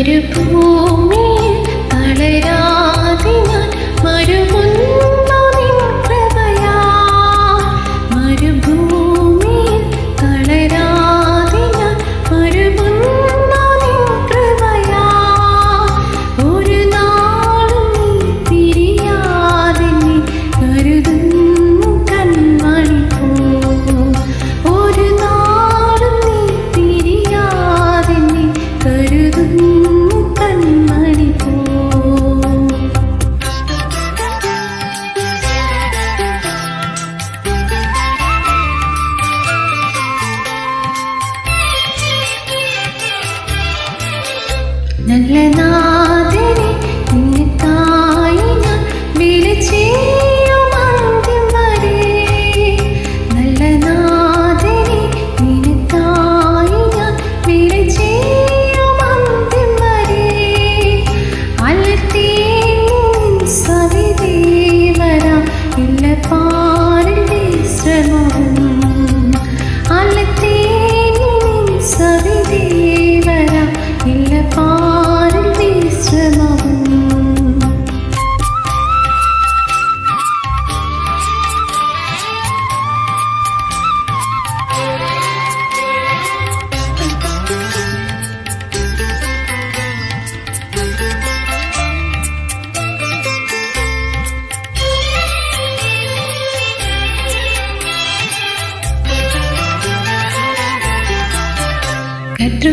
മരുഭൂമിയിൽ തളരാതെ ഞാൻ മരുകുന്നു നിൻ കൃപയാൽ. മരുഭൂമിയിൽ തളരാതെ ഞാൻ മരുകുന്നു നിൻ കൃപയാൽ. ഒരു നാളും നീ പിരിയാതെ നീ കരുതുന്നു കൺമണി പോ. ഒരു നാളും നീ പിരിയാതെ നീ കരുതുന്നു കൺമണി പോ. നല്ല നാഥനെ നിനക്കായി ഞാൻ വിളിച്ചേയും അന്ത്യം വരെ. നല്ല നാഥനെ നിനക്കായി ഞാൻ വിളിച്ചേയും അന്ത്യം വരെ. അലത്തേനും സവിധേ വരാം ഇല്ല പാരിന്റെ ശ്രമവും. അലത്തേനും സവിധേ വരാം ഇല്ല പാരിന്റെ ശ്രമവും. കർത്തൃ